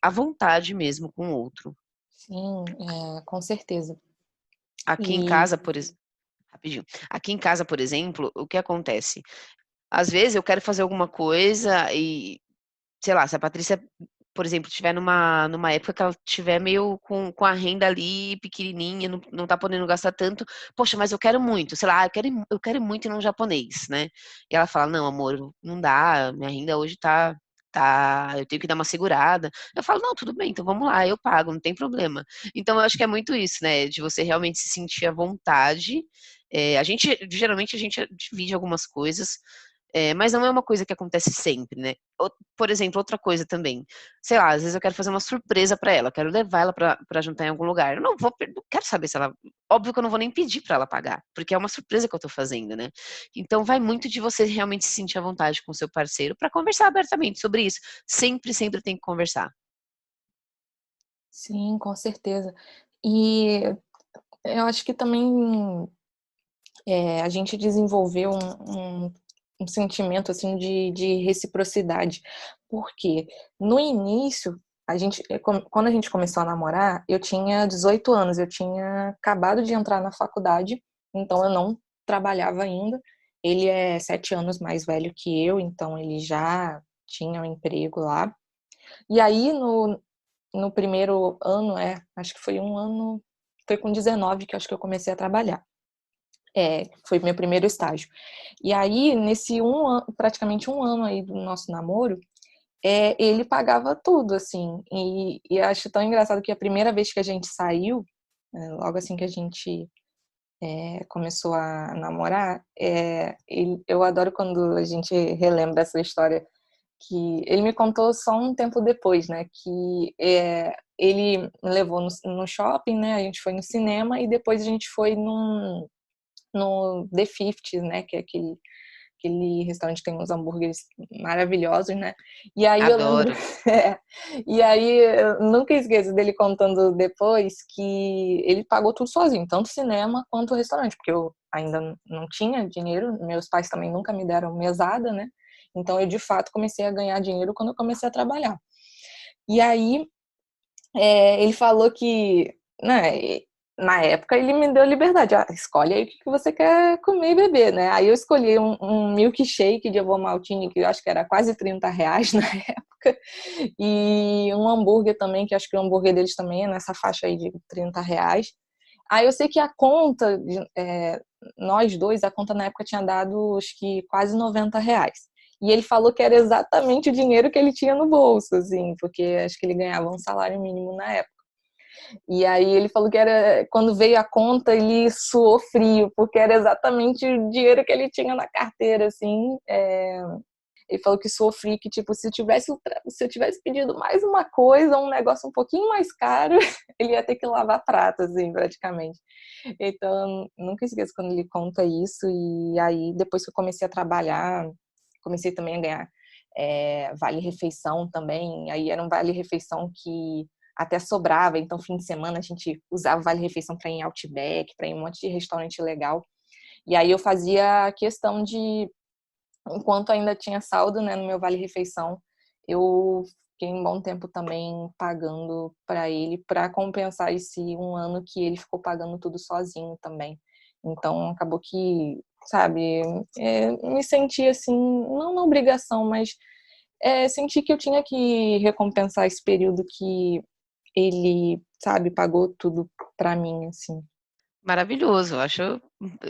à vontade mesmo com o outro. Sim, com certeza. Aqui em E casa, por exe rapidinho. Aqui em casa, por exemplo, o que acontece? Às vezes eu quero fazer alguma coisa e, sei lá, se a Patrícia, por exemplo, estiver numa época que ela estiver meio com a renda ali pequenininha, não tá podendo gastar tanto, "Poxa, mas eu quero muito", sei lá, eu quero ir muito ir num japonês, né. E ela fala: "Não amor, não dá, minha renda hoje eu tenho que dar uma segurada". Eu falo: "Não, tudo bem, então vamos lá, eu pago, não tem problema". Então eu acho que é muito isso, né, de você realmente se sentir à vontade. Geralmente a gente divide algumas coisas, mas não é uma coisa que acontece sempre, né. Por exemplo, outra coisa também, sei lá, às vezes eu quero fazer uma surpresa pra ela, quero levar ela pra jantar em algum lugar, eu não quero saber se ela óbvio que eu não vou nem pedir pra ela pagar, porque é uma surpresa que eu tô fazendo, né. Então vai muito de você realmente se sentir à vontade com o seu parceiro pra conversar abertamente sobre isso. Sempre, sempre tem que conversar. sim, com certeza. E eu acho que também, a gente desenvolveu um sentimento, assim, de reciprocidade, porque no início, quando a gente começou a namorar, eu tinha 18 anos, eu tinha acabado de entrar na faculdade, então eu não trabalhava ainda. Ele é 7 anos mais velho que eu, então ele já tinha um emprego lá. E aí no primeiro ano, acho que foi um ano, foi com 19 que eu acho que eu comecei a trabalhar. Foi meu primeiro estágio. E aí, nesse praticamente um ano aí do nosso namoro, ele pagava tudo, assim. E acho tão engraçado que a primeira vez que a gente saiu, logo assim que a gente começou a namorar, eu adoro quando a gente relembra essa história, que ele me contou só um tempo depois, né? Que ele me levou no shopping, né? A gente foi no cinema e depois a gente foi no The Fifties, né, que é aquele restaurante que tem uns hambúrgueres maravilhosos, né. E aí eu lembro Adoro. é, e aí eu nunca esqueço dele contando depois que ele pagou tudo sozinho, tanto o cinema quanto o restaurante, porque eu ainda não tinha dinheiro, meus pais também nunca me deram mesada, né, então eu de fato comecei a ganhar dinheiro quando eu comecei a trabalhar. E aí, ele falou que, né, na época ele me deu liberdade. Escolhe aí o que você quer comer e beber, né? Aí eu escolhi um milkshake de Ovomaltine, que eu acho que era quase R$ 30 na época, e um hambúrguer também, que acho que o hambúrguer deles também é nessa faixa aí de R$ 30. Aí eu sei que a conta, nós dois, a conta na época tinha dado acho que quase R$ 90. E ele falou que era exatamente o dinheiro que ele tinha no bolso, assim, porque acho que ele ganhava um salário mínimo na época. E aí ele falou que era, quando veio a conta, ele suou frio, porque era exatamente o dinheiro que ele tinha na carteira, assim. Ele falou que suou frio, que tipo, se eu tivesse pedido mais uma coisa, um negócio um pouquinho mais caro, ele ia ter que lavar prato, assim, praticamente. Então, nunca esqueço quando ele conta isso. E aí, depois que eu comecei a trabalhar, comecei também a ganhar vale-refeição também. Aí era um vale-refeição que até sobrava, então fim de semana a gente usava vale-refeição para ir em Outback, para ir em um monte de restaurante legal. E aí eu fazia questão de, enquanto ainda tinha saldo, né, no meu vale-refeição, eu fiquei um bom tempo também pagando para ele, para compensar esse um ano que ele ficou pagando tudo sozinho também. Então acabou que, sabe, me senti assim, não na obrigação, mas senti que eu tinha que recompensar esse período que ele, sabe, pagou tudo pra mim, assim. Maravilhoso, eu acho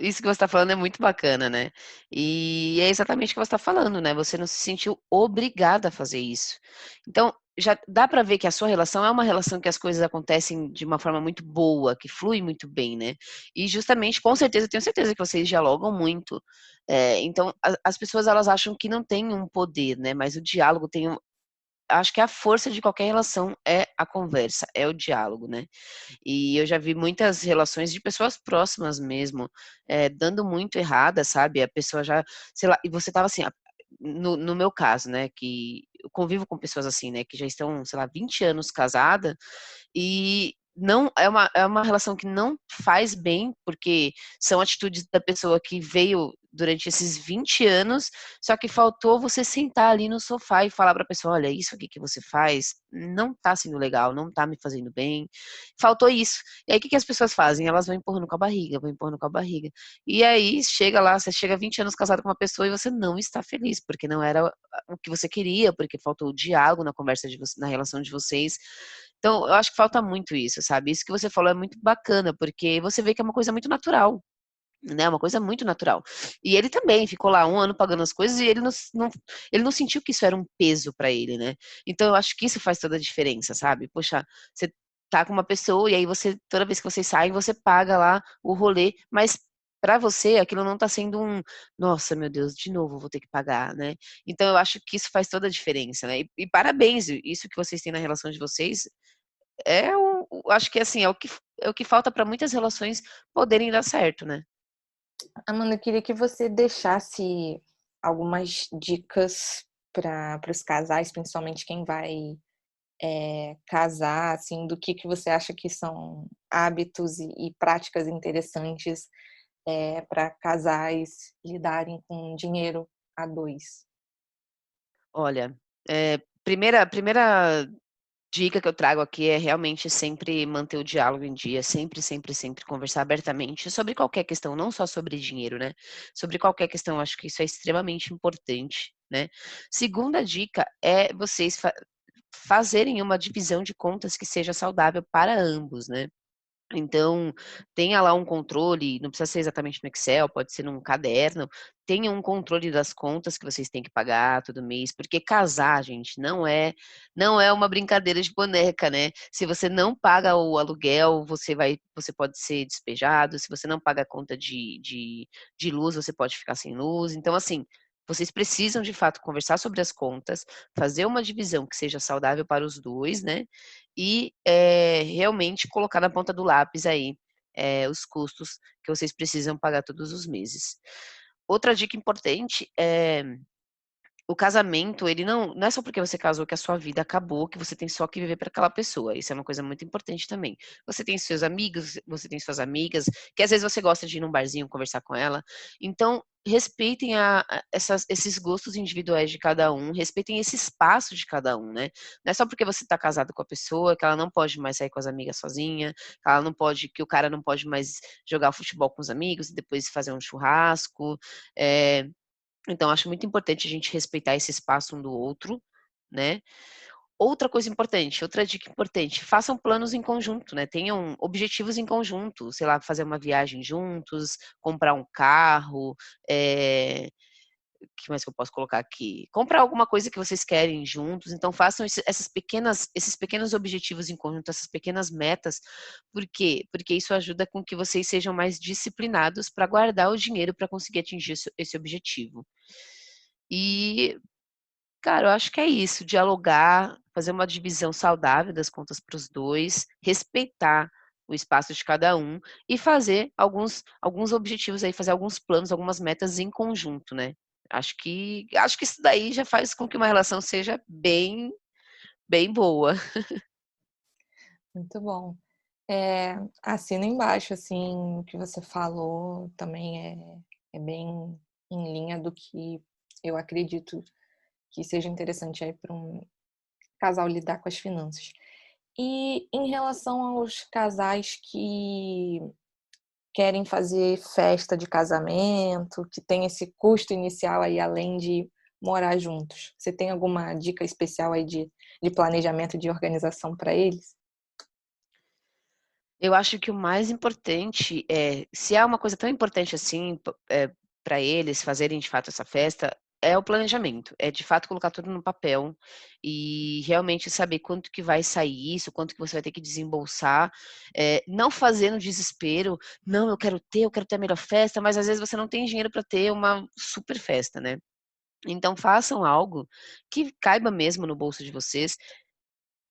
isso que você está falando é muito bacana, né. E é exatamente o que você está falando, né, você não se sentiu obrigada a fazer isso. Então, já dá para ver que a sua relação é uma relação que as coisas acontecem de uma forma muito boa, que flui muito bem, né. E justamente, com certeza, tenho certeza que vocês dialogam muito, então as pessoas elas acham que não tem um poder, né, mas o diálogo tem acho que a força de qualquer relação é a conversa, é o diálogo, né. E eu já vi muitas relações de pessoas próximas mesmo, dando muito errada, sabe, a pessoa já, sei lá, e você estava assim, no meu caso, né, que eu convivo com pessoas assim, né, que já estão, sei lá, 20 anos casada, e não é uma relação que não faz bem, porque são atitudes da pessoa que veio durante esses 20 anos, só que faltou você sentar ali no sofá e falar pra pessoa: "Olha, isso aqui que você faz não tá sendo legal, não tá me fazendo bem". Faltou isso. E aí o que que as pessoas fazem? Elas vão empurrando com a barriga, vão empurrando com a barriga. E aí chega lá, você chega 20 anos casado com uma pessoa e você não está feliz, porque não era o que você queria, porque faltou o diálogo na conversa de na relação de vocês. Então, eu acho que falta muito isso, sabe. Isso que você falou é muito bacana, porque você vê que é uma coisa muito natural, né, uma coisa muito natural. E ele também ficou lá 1 ano pagando as coisas e ele não sentiu que isso era um peso pra ele, né. Então eu acho que isso faz toda a diferença, sabe. Poxa, você tá com uma pessoa e aí você toda vez que vocês saem, você paga lá o rolê, mas pra você aquilo não tá sendo um: "Nossa, meu Deus, de novo vou ter que pagar", né. Então eu acho que isso faz toda a diferença, né. E parabéns, isso que vocês têm na relação de vocês acho que, assim, é o que falta pra muitas relações poderem dar certo, né. Amanda, eu queria que você deixasse algumas dicas para os casais, principalmente quem vai, casar, assim, do que você acha que são hábitos e práticas interessantes, para casais lidarem com dinheiro a 2. Olha, primeira dica que eu trago aqui é realmente sempre manter o diálogo em dia, sempre, sempre, sempre conversar abertamente sobre qualquer questão, não só sobre dinheiro, né, sobre qualquer questão, acho que isso é extremamente importante, né. Segunda dica é vocês fazerem uma divisão de contas que seja saudável para ambos, né. Então, tenha lá um controle, não precisa ser exatamente no Excel, pode ser num caderno, tenha um controle das contas que vocês têm que pagar todo mês, porque casar, gente, não é uma brincadeira de boneca, né. Se você não paga o aluguel, você pode ser despejado, se você não paga a conta de luz, você pode ficar sem luz. Então, assim, vocês precisam de fato conversar sobre as contas, fazer uma divisão que seja saudável para os 2, né, e, realmente colocar na ponta do lápis aí, os custos que vocês precisam pagar todos os meses. Outra dica importante é o casamento, ele não é só porque você casou que a sua vida acabou, que você tem só que viver para aquela pessoa. Isso é uma coisa muito importante também. Você tem seus amigos, você tem suas amigas, que às vezes você gosta de ir num barzinho conversar com ela. Então, respeitem esses gostos individuais de cada um, respeitem esse espaço de cada um, né? Não é só porque você está casado com a pessoa que ela não pode mais sair com as amigas sozinha, que ela não pode, que o cara não pode mais jogar futebol com os amigos e depois fazer um churrasco. Então, acho muito importante a gente respeitar esse espaço um do outro, né? Outra coisa importante, outra dica importante, façam planos em conjunto, né? Tenham objetivos em conjunto, sei lá, fazer uma viagem juntos, comprar um carro, o que mais que eu posso colocar aqui? Comprar alguma coisa que vocês querem juntos, então façam esses pequenos objetivos em conjunto, essas pequenas metas, por quê? Porque isso ajuda com que vocês sejam mais disciplinados para guardar o dinheiro para conseguir atingir esse objetivo. E, cara, eu acho que é isso, dialogar, fazer uma divisão saudável das contas para os dois, respeitar o espaço de cada um e fazer alguns objetivos aí, fazer alguns planos, algumas metas em conjunto, né. Acho que isso daí já faz com que uma relação seja bem bem boa. Muito bom. Assino embaixo, assim, o que você falou também é bem em linha do que eu acredito que seja interessante aí para um casal lidar com as finanças. E em relação aos casais que querem fazer festa de casamento, que tem esse custo inicial aí além de morar juntos, você tem alguma dica especial aí de planejamento, de organização para eles? Eu acho que o mais importante se há uma coisa tão importante assim, pra eles fazerem de fato essa festa, é o planejamento, é de fato colocar tudo no papel e realmente saber quanto que vai sair isso, quanto que você vai ter que desembolsar, não fazer no desespero, "Não, eu quero ter a melhor festa", mas às vezes você não tem dinheiro para ter uma super festa, né. Então façam algo que caiba mesmo no bolso de vocês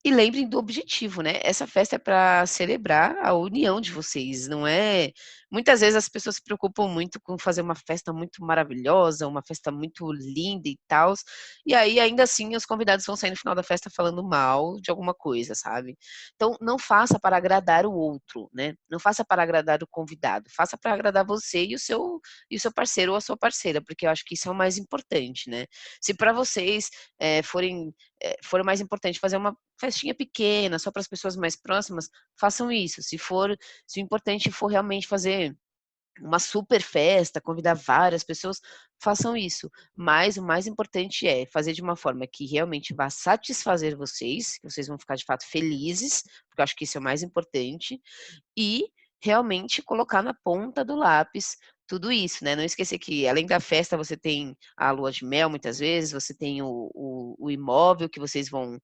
e lembrem do objetivo, né, essa festa é para celebrar a união de vocês, não é muitas vezes as pessoas se preocupam muito com fazer uma festa muito maravilhosa, uma festa muito linda e tals, e aí ainda assim os convidados vão sair no final da festa falando mal de alguma coisa, sabe. Então não faça para agradar o outro, né, não faça para agradar o convidado, faça para agradar você e o seu parceiro ou a sua parceira, porque eu acho que isso é o mais importante, né. Se para vocês, for mais importante fazer uma festinha pequena, só para as pessoas mais próximas, façam isso. Se o importante for realmente fazer uma super festa, convidar várias pessoas, façam isso. Mas o mais importante é fazer de uma forma que realmente vá satisfazer vocês, que vocês vão ficar de fato felizes, porque eu acho que isso é o mais importante, e realmente colocar na ponta do lápis tudo isso, né, não esquecer que além da festa você tem a lua de mel muitas vezes, você tem o imóvel que vocês vão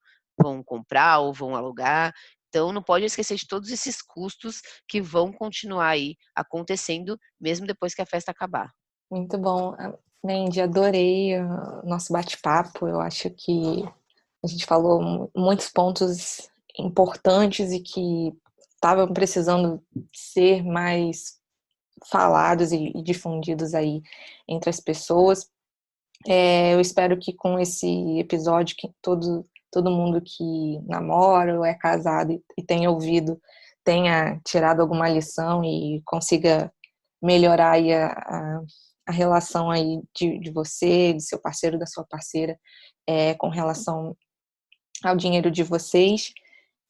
comprar ou vão alugar, então não pode esquecer de todos esses custos que vão continuar aí acontecendo mesmo depois que a festa acabar. Muito bom. Mandy, adorei o nosso bate-papo. Eu acho que a gente falou muitos pontos importantes e que estavam precisando ser mais falados e difundidos aí entre as pessoas. Eu espero que com esse episódio que todo mundo que namora ou é casado e tenha ouvido tenha tirado alguma lição e consiga melhorar aí a relação aí de você, do seu parceiro, da sua parceira, com relação ao dinheiro de vocês.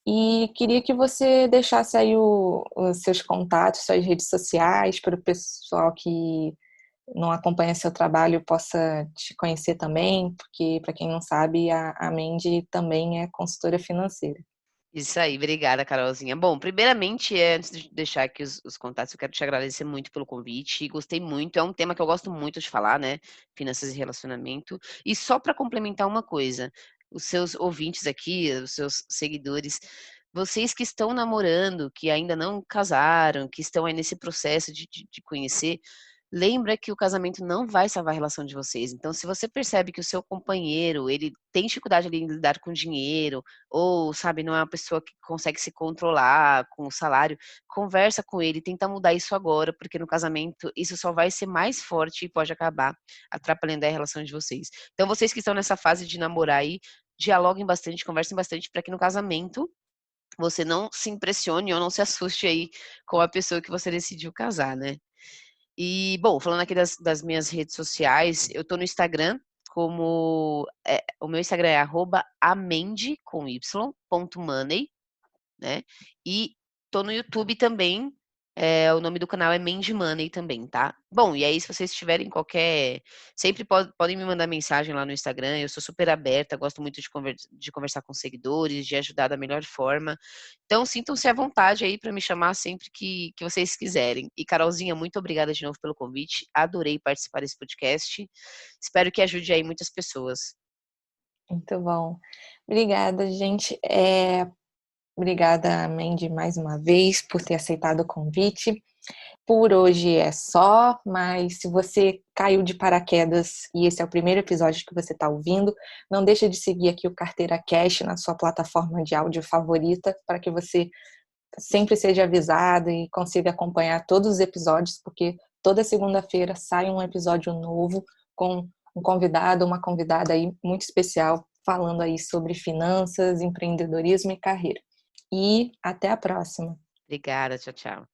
E queria que você deixasse aí os seus contatos, suas redes sociais, para o pessoal que não acompanha seu trabalho possa te conhecer também, porque, para quem não sabe, a Mandy também é consultora financeira. Isso aí, obrigada, Carolzinha. Bom, primeiramente, antes de deixar aqui os contatos, eu quero te agradecer muito pelo convite, gostei muito, é um tema que eu gosto muito de falar, né, finanças e relacionamento. E só para complementar uma coisa, os seus ouvintes aqui, os seus seguidores, vocês que estão namorando, que ainda não casaram, que estão aí nesse processo de conhecer, lembra que o casamento não vai salvar a relação de vocês. Então, se você percebe que o seu companheiro, ele tem dificuldade ali em lidar com dinheiro, ou, sabe, não é uma pessoa que consegue se controlar com o salário, conversa com ele, tenta mudar isso agora, porque no casamento isso só vai ser mais forte e pode acabar atrapalhando a relação de vocês. Então, vocês que estão nessa fase de namorar aí, dialoguem bastante, conversem bastante, para que no casamento você não se impressione ou não se assuste aí com a pessoa que você decidiu casar, né? E, bom, falando aqui das minhas redes sociais, eu tô no Instagram o meu Instagram é @amendi, com y, ponto money, né? E tô no YouTube também, o nome do canal é Mandy Money também, tá? Bom, e aí se vocês tiverem sempre podem me mandar mensagem lá no Instagram, eu sou super aberta, gosto muito de conversar com seguidores, de ajudar da melhor forma. Então sintam-se à vontade aí para me chamar sempre que vocês quiserem. E Carolzinha, muito obrigada de novo pelo convite, adorei participar desse podcast, espero que ajude aí muitas pessoas. Muito bom. Obrigada, gente. Obrigada, Mandy, mais uma vez por ter aceitado o convite. Por hoje é só, mas se você caiu de paraquedas e esse é o primeiro episódio que você está ouvindo, não deixa de seguir aqui o Carteira Cash na sua plataforma de áudio favorita para que você sempre seja avisado e consiga acompanhar todos os episódios, porque toda segunda-feira sai um episódio novo com um convidado, uma convidada aí muito especial falando aí sobre finanças, empreendedorismo e carreira. E até a próxima. Obrigada, tchau, tchau.